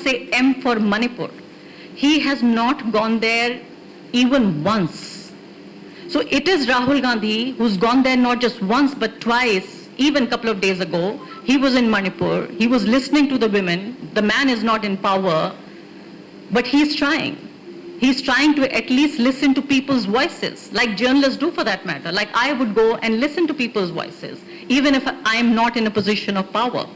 say M for Manipur. He has not gone there even once. So it is Rahul Gandhi who's gone there not just once but twice, even a couple of days ago. He was in Manipur, he was listening to the women. The man is not in power, but he's trying. He's trying to at least listen to people's voices, like journalists do for that matter. Like I would go and listen to people's voices, even if I'm not in a position of power.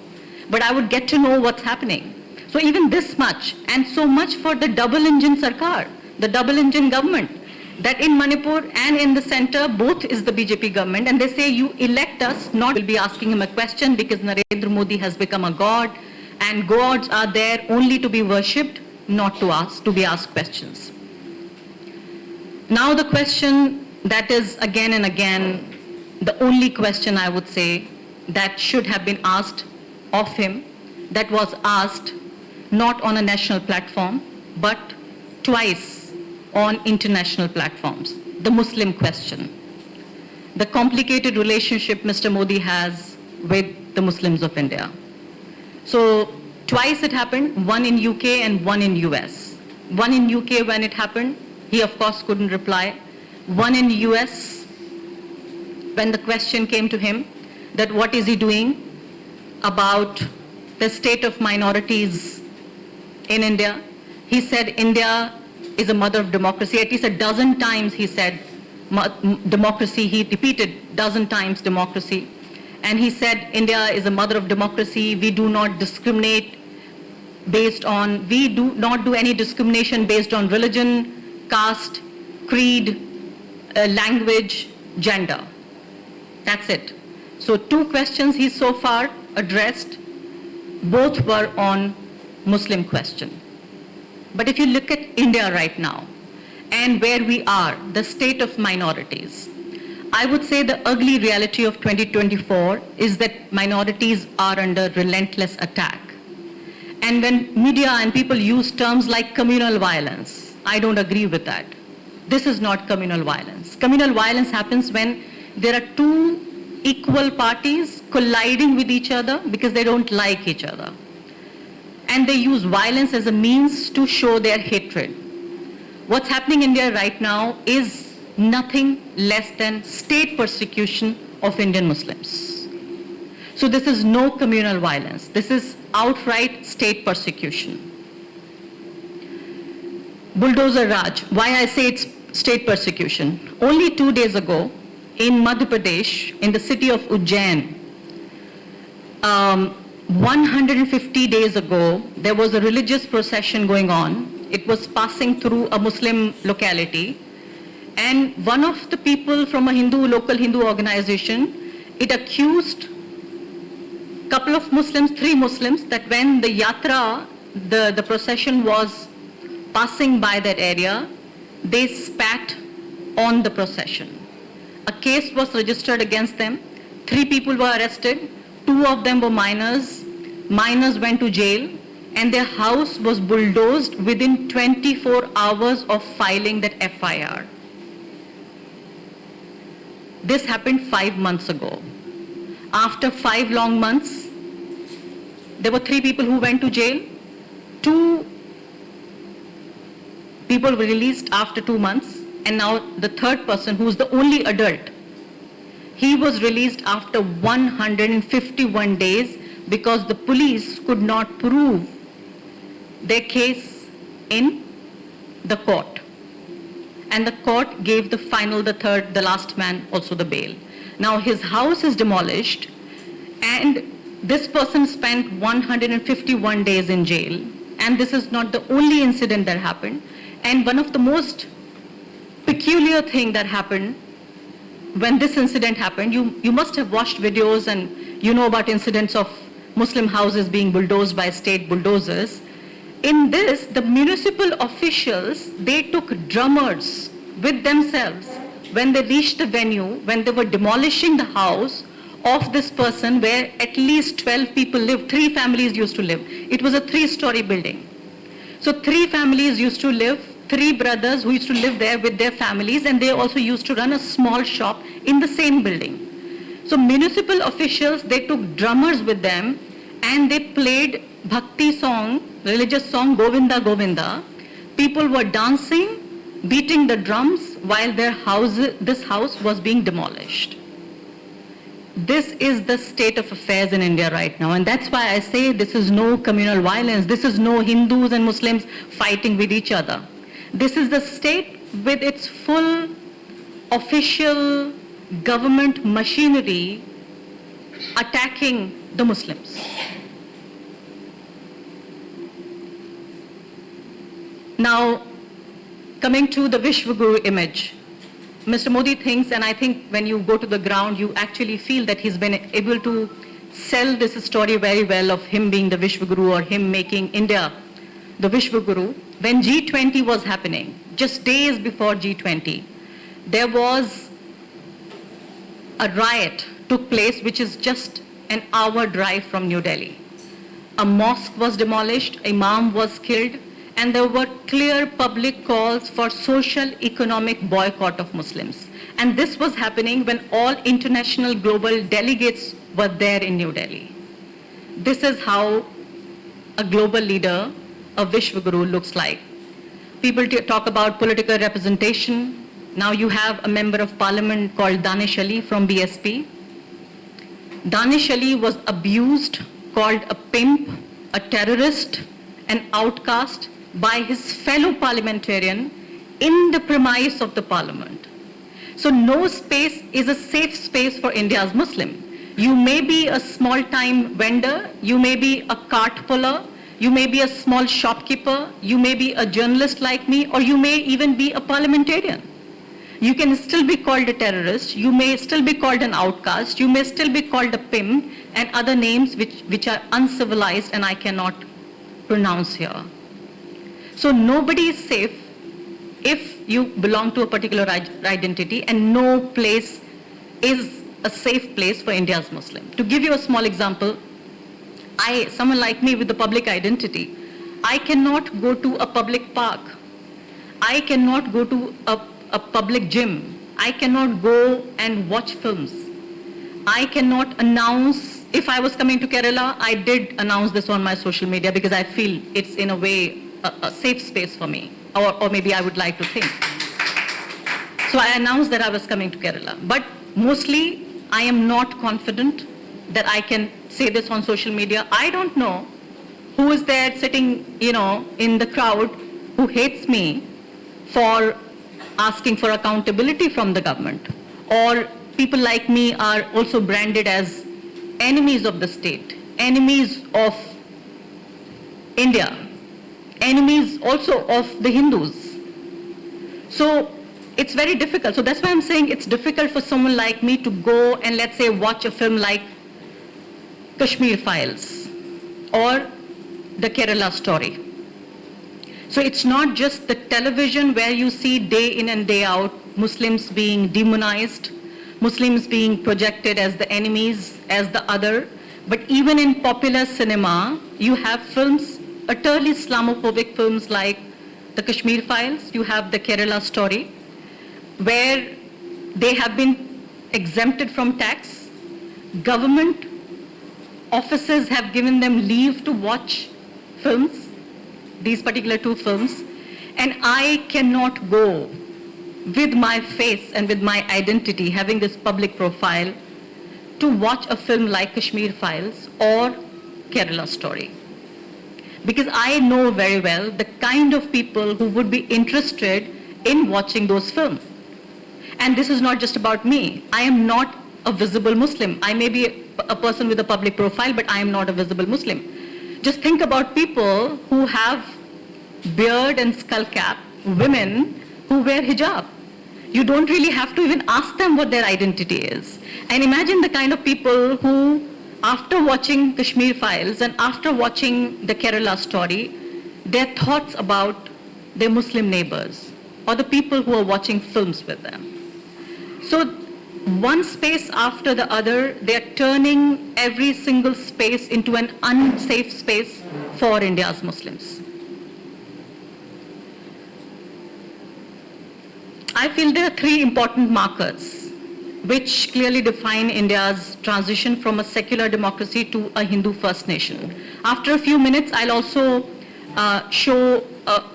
But I would get to know what's happening. So even this much, and so much for the double-engine Sarkar, the double-engine government, that in Manipur and in the center, both is the BJP government, and they say you elect us, not will be asking him a question because Narendra Modi has become a god, and gods are there only to be worshipped, not to be asked questions. Now the question that is again and again, the only question I would say that should have been asked of him, that was asked not on a national platform, but twice on international platforms, the Muslim question. The complicated relationship Mr. Modi has with the Muslims of India. So twice it happened, one in UK and one in US. One in UK when it happened, he of course couldn't reply. One in US, when the question came to him that what is he doing about the state of minorities in India, he said India is a mother of democracy. At least a dozen times he said democracy, he repeated dozen times democracy. And he said India is a mother of democracy, we do not discriminate we do not do any discrimination based on religion, caste, creed, language, gender. That's it. So two questions he so far addressed, both were on Muslim question. But if you look at India right now and where we are, the state of minorities, I would say the ugly reality of 2024 is that minorities are under relentless attack. And when media and people use terms like communal violence, I don't agree with that. This is not communal violence. Communal violence happens when there are two equal parties colliding with each other because they don't like each other. And they use violence as a means to show their hatred. What's happening in India right now is nothing less than state persecution of Indian Muslims. So this is no communal violence. This is outright state persecution. Bulldozer Raj, why I say it's state persecution. Only 2 days ago in Madhya Pradesh, in the city of Ujjain, 150 days ago, there was a religious procession going on. It was passing through a Muslim locality. And one of the people from a local Hindu organization, it accused a couple of Muslims, 3 Muslims, that when the yatra, the procession was passing by that area, they spat on the procession. A case was registered against them. 3 people were arrested. 2 of them were minors. Minors went to jail, and their house was bulldozed within 24 hours of filing that FIR. This happened 5 months ago. After 5 long months, there were 3 people who went to jail. 2 people were released after 2 months, and now the 3rd person, who is the only adult, he was released after 151 days because the police could not prove their case in the court. And the court gave the final, the last man also the bail. Now his house is demolished, and this person spent 151 days in jail. And this is not the only incident that happened. And one of the most peculiar thing that happened when this incident happened, you must have watched videos and you know about incidents of Muslim houses being bulldozed by state bulldozers. In this, the municipal officials, they took drummers with themselves when they reached the venue, when they were demolishing the house of this person where at least 12 people lived, 3 families used to live. It was a 3-story building. So 3 families used to live, 3 brothers who used to live there with their families, and they also used to run a small shop in the same building. So municipal officials, they took drummers with them and they played bhakti song, religious song, Govinda Govinda, people were dancing, beating the drums while this house was being demolished. This is the state of affairs in India right now, and that's why I say this is no communal violence, this is no Hindus and Muslims fighting with each other. This is the state with its full official government machinery attacking the Muslims. Now, coming to the Vishwaguru image, Mr. Modi thinks, and I think when you go to the ground, you actually feel that he's been able to sell this story very well of him being the Vishwaguru or him making India the Vishwaguru. When G20 was happening, just days before G20, there was a riot took place which is just an hour drive from New Delhi. A mosque was demolished, imam was killed, and there were clear public calls for social economic boycott of Muslims. And this was happening when all international global delegates were there in New Delhi. This is how a global leader, a Vishwaguru, looks like. People talk about political representation. Now you have a member of parliament called Danish Ali from BSP. Danish Ali was abused, called a pimp, a terrorist, an outcast by his fellow parliamentarian in the premise of the parliament. So no space is a safe space for India's Muslim. You may be a small-time vendor, you may be a cart puller, you may be a small shopkeeper, you may be a journalist like me, or you may even be a parliamentarian. You can still be called a terrorist, you may still be called an outcast, you may still be called a pimp, and other names which are uncivilized and I cannot pronounce here. So nobody is safe if you belong to a particular identity, and no place is a safe place for India's Muslim. To give you a small example, someone like me with the public identity, I cannot go to a public park. I cannot go to a public gym. I cannot go and watch films. I cannot announce, if I was coming to Kerala, I did announce this on my social media because I feel it's in a way a safe space for me, or maybe I would like to think. So I announced that I was coming to Kerala. But mostly, I am not confident that I can say this on social media. I don't know who is there sitting, in the crowd who hates me for asking for accountability from the government. Or people like me are also branded as enemies of the state, enemies of India, enemies also of the Hindus. So it's very difficult. So that's why I'm saying it's difficult for someone like me to go and, let's say, watch a film like Kashmir Files or the Kerala Story. So it's not just the television where you see day in and day out Muslims being demonized, Muslims being projected as the enemies, as the other, but even in popular cinema, you have films, utterly Islamophobic films like the Kashmir Files, you have the Kerala Story, where they have been exempted from tax. Government offices have given them leave to watch films, these particular two films, and I cannot go with my face and with my identity, having this public profile, to watch a film like Kashmir Files or Kerala Story. Because I know very well the kind of people who would be interested in watching those films. And this is not just about me. I am not a visible Muslim. I may be a person with a public profile, but I am not a visible Muslim. Just think about people who have beard and skull cap, women who wear hijab. You don't really have to even ask them what their identity is. And imagine the kind of people who, after watching Kashmir Files and after watching the Kerala Story, their thoughts about their Muslim neighbors or the people who are watching films with them. So one space after the other, they are turning every single space into an unsafe space for India's Muslims. I feel there are three important markers which clearly define India's transition from a secular democracy to a Hindu first nation. After a few minutes, I'll also show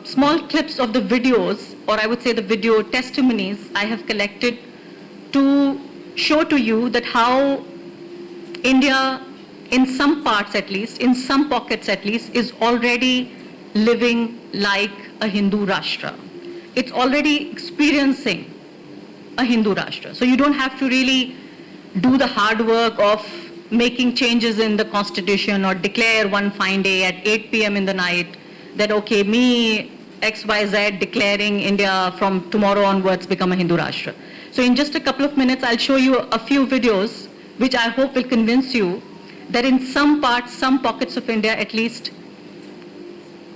small clips of the videos, or I would say the video testimonies I have collected to show to you that how India, in some parts at least, in some pockets at least, is already living like a Hindu Rashtra. It's already experiencing a Hindu Rashtra. So you don't have to really do the hard work of making changes in the constitution or declare one fine day at 8 p.m. in the night that, okay, me, XYZ, declaring India from tomorrow onwards become a Hindu Rashtra. So in just a couple of minutes, I'll show you a few videos which I hope will convince you that in some parts, some pockets of India at least,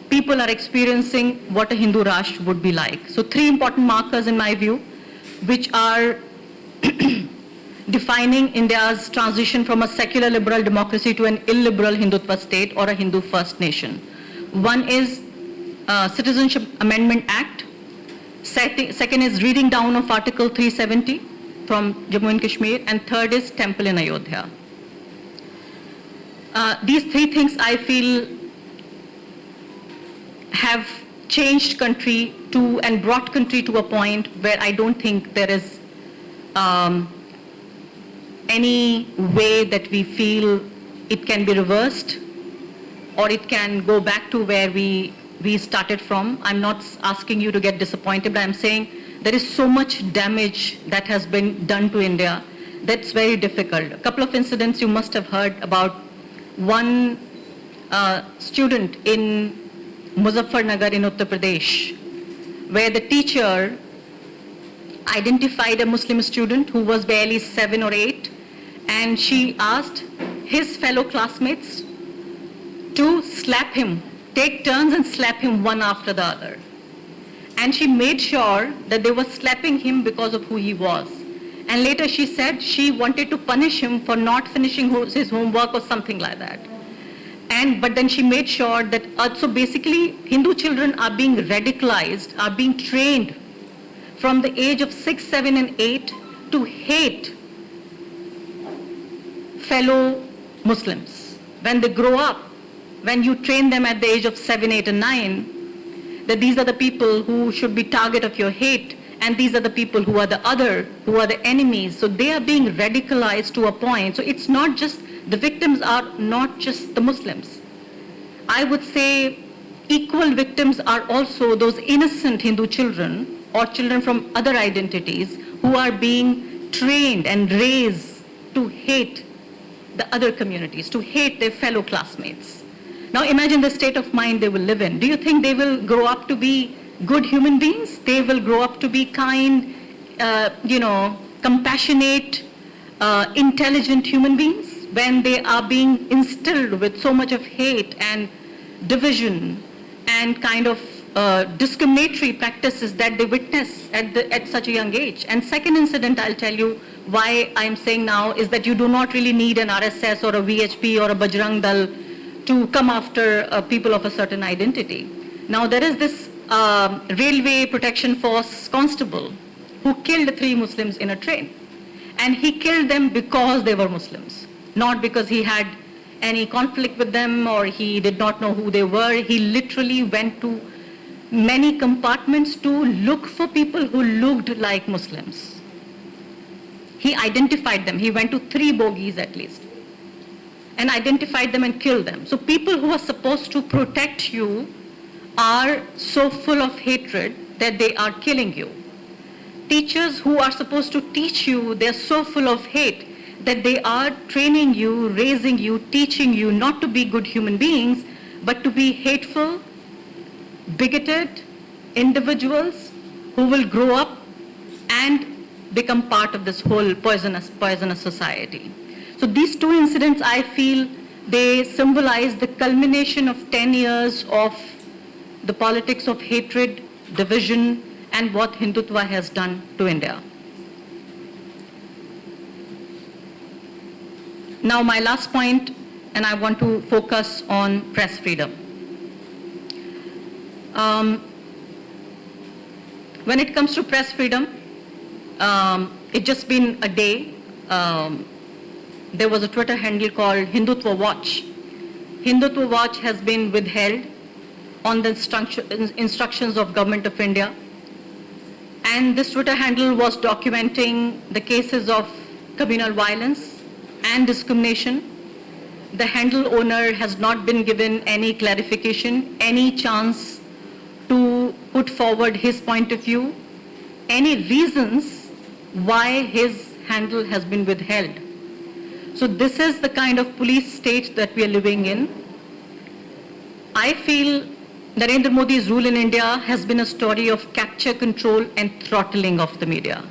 people are experiencing what a Hindu Rashtra would be like. So 3 important markers in my view, which are defining India's transition from a secular liberal democracy to an illiberal Hindutva state or a Hindu first nation. One is Citizenship Amendment Act. Second is reading down of Article 370 from Jammu and Kashmir. And third is Temple in Ayodhya. These 3 things I feel have changed country to and brought country to a point where I don't think there is any way that we feel it can be reversed or it can go back to where we started from. I'm not asking you to get disappointed, but I'm saying there is so much damage that has been done to India that's very difficult. A couple of incidents you must have heard about. One student in Muzaffarnagar in Uttar Pradesh, where the teacher identified a Muslim student who was barely 7 or 8, and she asked his fellow classmates to slap him, take turns and slap him one after the other. And she made sure that they were slapping him because of who he was. And later she said she wanted to punish him for not finishing his homework or something like that. But then she made sure that, so basically Hindu children are being radicalized, are being trained from the age of 6, 7 and 8 to hate fellow Muslims. When they grow up, when you train them at the age of 7, 8 and 9, that these are the people who should be target of your hate, and these are the people who are the other, who are the enemies. So they are being radicalized to a point. So it's not just, the victims are not just the Muslims. I would say equal victims are also those innocent Hindu children or children from other identities who are being trained and raised to hate the other communities, to hate their fellow classmates. Now imagine the state of mind they will live in. Do you think they will grow up to be good human beings? They will grow up to be kind, compassionate, intelligent human beings when they are being instilled with so much of hate and division and kind of discriminatory practices that they witness at such a young age. And second incident I'll tell you why I'm saying now is that you do not really need an RSS or a VHP or a Bajrang Dal to come after people of a certain identity. Now there is this Railway Protection Force constable who killed 3 Muslims in a train. And he killed them because they were Muslims, not because he had any conflict with them or he did not know who they were. He literally went to many compartments to look for people who looked like Muslims. He identified them. He went to 3 bogies at least and identified them and killed them. So people who are supposed to protect you are so full of hatred that they are killing you. Teachers who are supposed to teach you, they're so full of hate that they are training you, raising you, teaching you not to be good human beings, but to be hateful, bigoted individuals who will grow up and become part of this whole poisonous society. So these 2 incidents, I feel, they symbolize the culmination of 10 years of the politics of hatred, division, and what Hindutva has done to India. Now my last point, and I want to focus on press freedom. When it comes to press freedom, it's just been a day. There was a Twitter handle called Hindutva Watch. Hindutva Watch has been withheld on the instructions of Government of India. And this Twitter handle was documenting the cases of communal violence and discrimination. The handle owner has not been given any clarification, any chance to put forward his point of view, any reasons why his handle has been withheld. So this is the kind of police state that we are living in. I feel Narendra Modi's rule in India has been a story of capture, control and throttling of the media.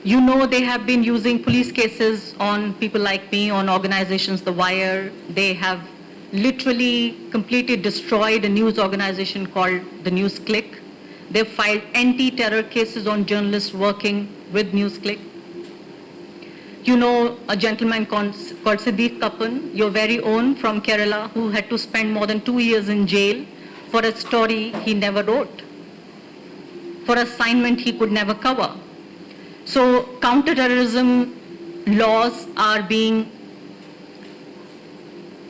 You know, they have been using police cases on people like me, on organizations, The Wire. They have literally completely destroyed a news organization called the News Click. They've filed anti-terror cases on journalists working with News Click. You know a gentleman called Siddiq Kappan, your very own from Kerala, who had to spend more than 2 years in jail for a story he never wrote, for assignment he could never cover. So counterterrorism laws are being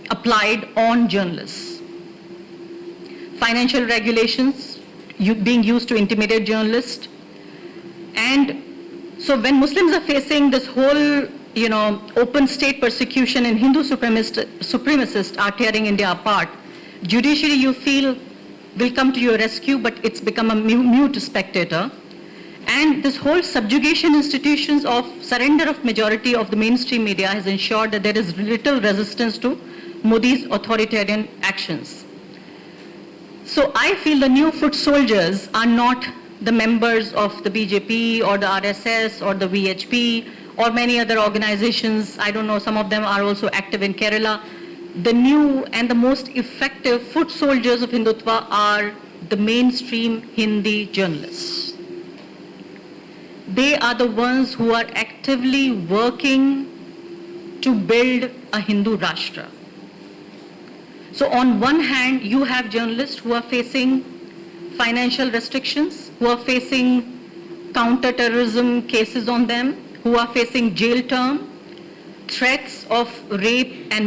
applied on journalists. Financial regulations being used to intimidate journalists. And so when Muslims are facing this whole, open state persecution and Hindu supremacists are tearing India apart, judiciary, you feel, will come to your rescue, but it's become a mute spectator. And this whole subjugation institutions of surrender of majority of the mainstream media has ensured that there is little resistance to Modi's authoritarian actions. So I feel the new foot soldiers are not the members of the BJP or the RSS or the VHP or many other organizations. I don't know, some of them are also active in Kerala. The new and the most effective foot soldiers of Hindutva are the mainstream Hindi journalists. They are the ones who are actively working to build a Hindu Rashtra. So on one hand, you have journalists who are facing financial restrictions, who are facing counter-terrorism cases on them, who are facing jail term, threats of rape and